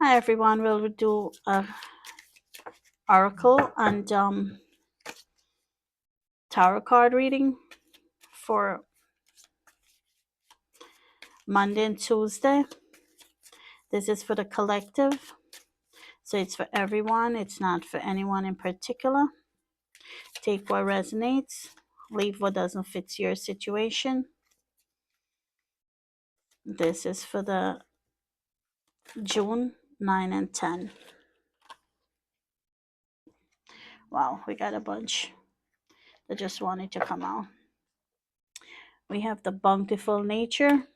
Hi everyone, we'll do a oracle and tarot card reading for Monday and Tuesday. This is for the collective, so it's for everyone. It's not for anyone in particular. Take what resonates, leave what doesn't fit your situation. This is for the June 9 and 10. Wow, we got a bunch that just wanted to come out. We have the bountiful nature.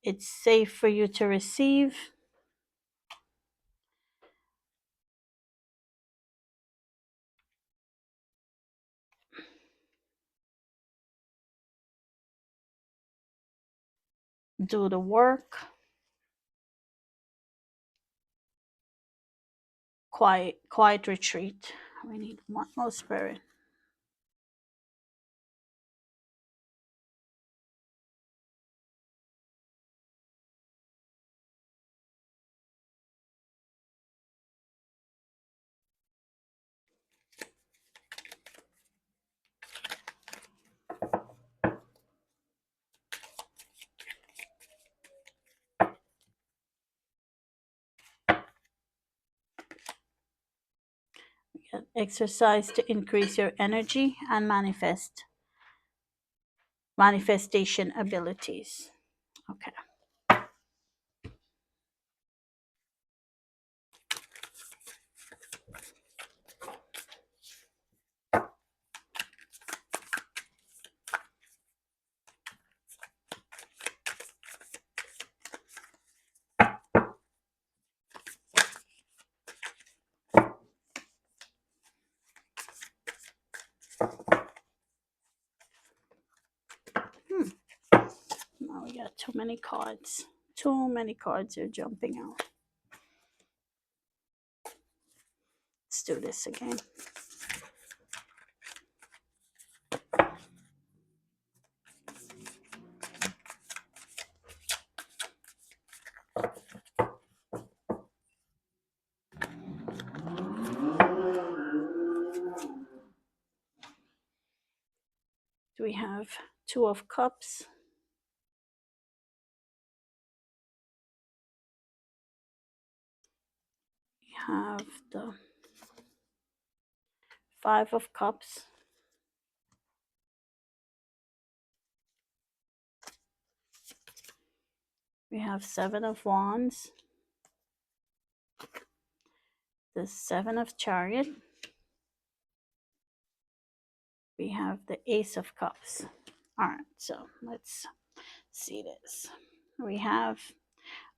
It's safe for you to receive. Do the work. Quiet retreat. We need one more spirit. Exercise to increase your energy and manifestation abilities. Okay. Now we got too many cards. Too many cards are jumping out. Let's do this again. We have Two of Cups. We have the Five of Cups. We have Seven of Wands. The Seven of Chariot. We have the Ace of Cups. All right, so let's see this. We have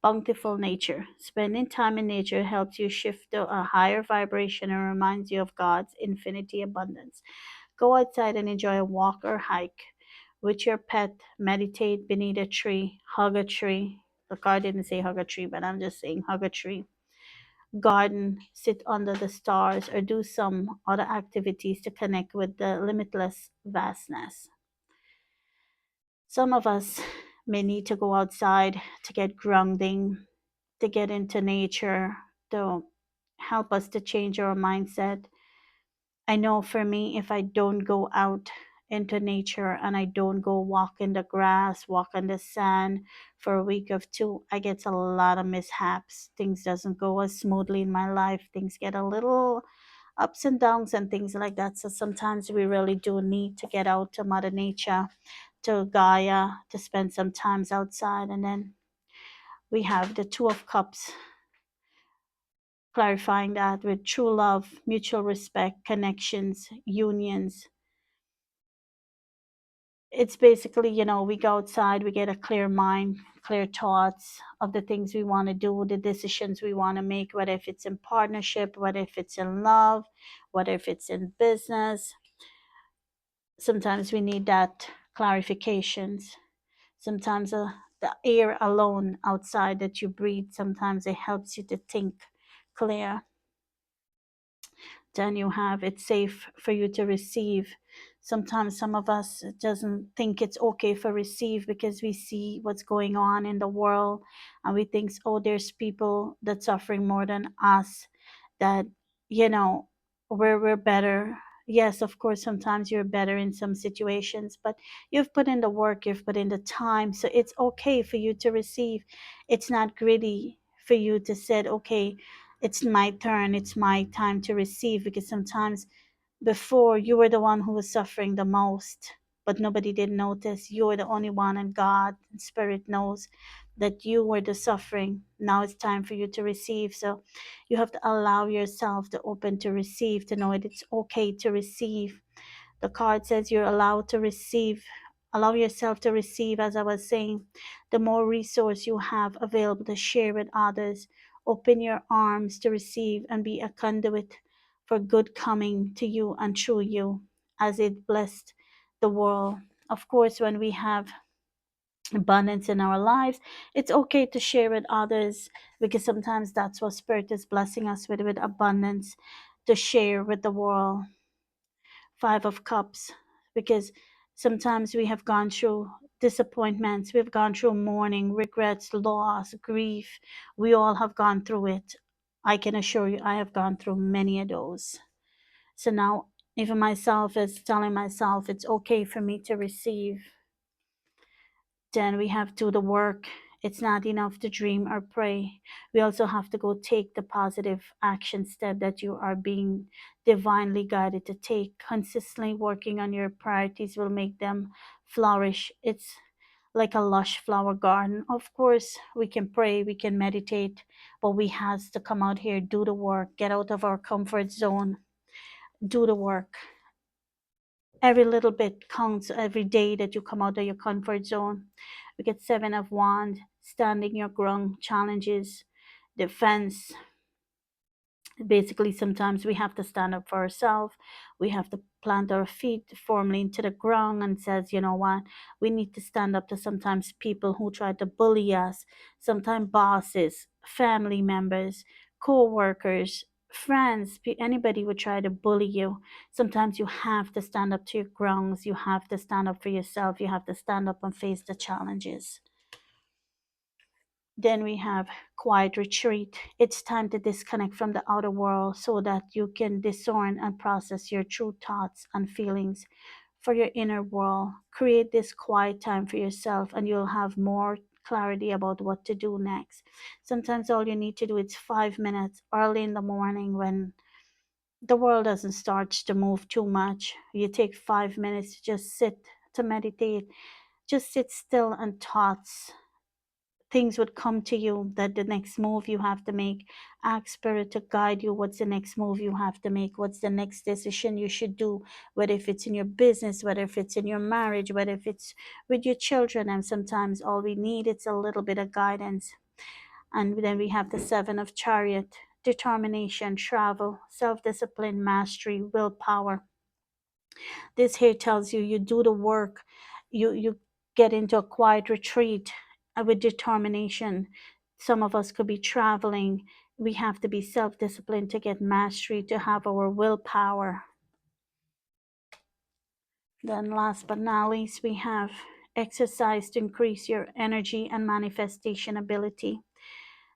bountiful nature. Spending time in nature helps you shift to a higher vibration and reminds you of God's infinity abundance. Go outside and enjoy a walk or hike with your pet. Meditate beneath a tree. Hug a tree. The card didn't say hug a tree, but I'm just saying hug a tree. Garden, sit under the stars, or do some other activities to connect with the limitless vastness. Some of us may need to go outside to get grounding, to get into nature, to help us to change our mindset. I know for me, if I don't go out into nature and I don't go walk in the grass, walk on the sand for a week or two, I get a lot of mishaps. Things doesn't go as smoothly in my life. Things get a little ups and downs and things like that. So sometimes we really do need to get out to Mother Nature, to Gaia, to spend some times outside. And then we have the Two of Cups, clarifying that with true love, mutual respect, connections, unions. It's basically, we go outside, we get a clear mind, clear thoughts of the things we want to do, the decisions we want to make, whether if it's in partnership, whether if it's in love, whether if it's in business. Sometimes we need that clarifications. Sometimes the air alone outside that you breathe, sometimes it helps you to think clear. Then you have it's safe for you to receive. Sometimes some of us doesn't think it's okay for receive because we see what's going on in the world, and we think, oh, there's people that suffering more than us, that, you know, we're better. Yes, of course, sometimes you're better in some situations, but you've put in the work, you've put in the time, so it's okay for you to receive. It's not greedy for you to say, okay, it's my turn, it's my time to receive, because sometimes before you were the one who was suffering the most, but nobody did notice. You were the only one, and God and Spirit knows that you were the suffering. Now it's time for you to receive. So you have to allow yourself to open to receive, to know it. It's okay to receive. The card says you're allowed to receive. Allow yourself to receive. As I was saying, the more resource you have available to share with others, open your arms to receive and be a conduit for good coming to you and through you, as it blessed the world. Of course, when we have abundance in our lives, it's okay to share with others, because sometimes that's what Spirit is blessing us with abundance to share with the world. Five of Cups, because sometimes we have gone through disappointments, we've gone through mourning, regrets, loss, grief. We all have gone through it. I can assure you, I have gone through many of those. So now, even myself is telling myself it's okay for me to receive. Then we have to do the work. It's not enough to dream or pray. We also have to go take the positive action step that you are being divinely guided to take. Consistently working on your priorities will make them flourish. It's like a lush flower garden. Of course, we can pray, we can meditate, but we have to come out here, do the work, get out of our comfort zone, do the work. Every little bit counts. Every day that you come out of your comfort zone. We get Seven of Wands, standing your ground, challenges, defense. Basically, sometimes we have to stand up for ourselves. We have to plant our feet firmly into the ground and says, you know what, we need to stand up to sometimes people who try to bully us, sometimes bosses, family members, co-workers, friends, anybody would try to bully you. Sometimes you have to stand up to your grounds. You have to stand up for yourself. You have to stand up and face the challenges. Then we have quiet retreat. It's time to disconnect from the outer world so that you can discern and process your true thoughts and feelings for your inner world. Create this quiet time for yourself, and you'll have more clarity about what to do next. Sometimes all you need to do is 5 minutes early in the morning when the world doesn't start to move too much. You take 5 minutes to just sit, to meditate, just sit still, and thoughts, things would come to you, that the next move you have to make. Ask Spirit to guide you. What's the next move you have to make? What's the next decision you should do? Whether if it's in your business, whether if it's in your marriage, whether if it's with your children. And sometimes all we need is a little bit of guidance. And then we have the Seven of Chariot, determination, travel, self-discipline, mastery, willpower. This here tells you, you do the work, you get into a quiet retreat with determination. Some of us could be traveling. We have to be self-disciplined to get mastery, to have our willpower. Then last but not least, we have exercise to increase your energy and manifestation ability.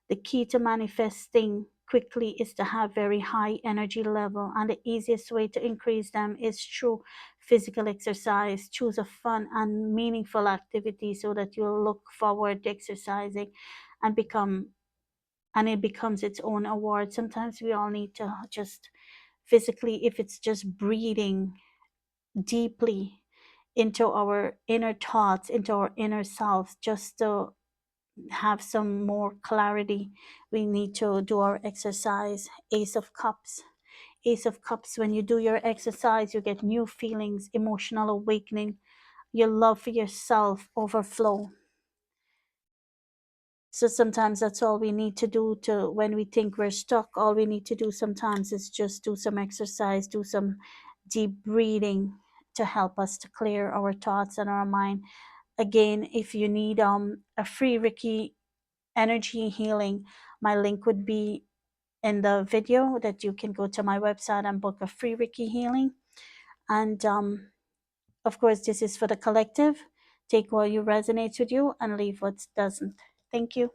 The key to manifesting quickly is to have very high energy level, and the easiest way to increase them is through physical exercise. Choose a fun and meaningful activity so that you'll look forward to exercising and it becomes its own award. Sometimes we all need to just physically, if it's just breathing deeply into our inner thoughts, into our inner selves, just to have some more clarity, we need to do our exercise. Ace of Cups. Ace of Cups, when you do your exercise, you get new feelings, emotional awakening, your love for yourself overflow. So sometimes that's all we need to do, to when we think we're stuck, all we need to do sometimes is just do some exercise, do some deep breathing to help us to clear our thoughts and our mind. Again, if you need a free Reiki energy healing, my link would be in the video, that you can go to my website and book a free Reiki healing. And Of course, this is for the collective. Take what you resonates with you and leave what doesn't. Thank you.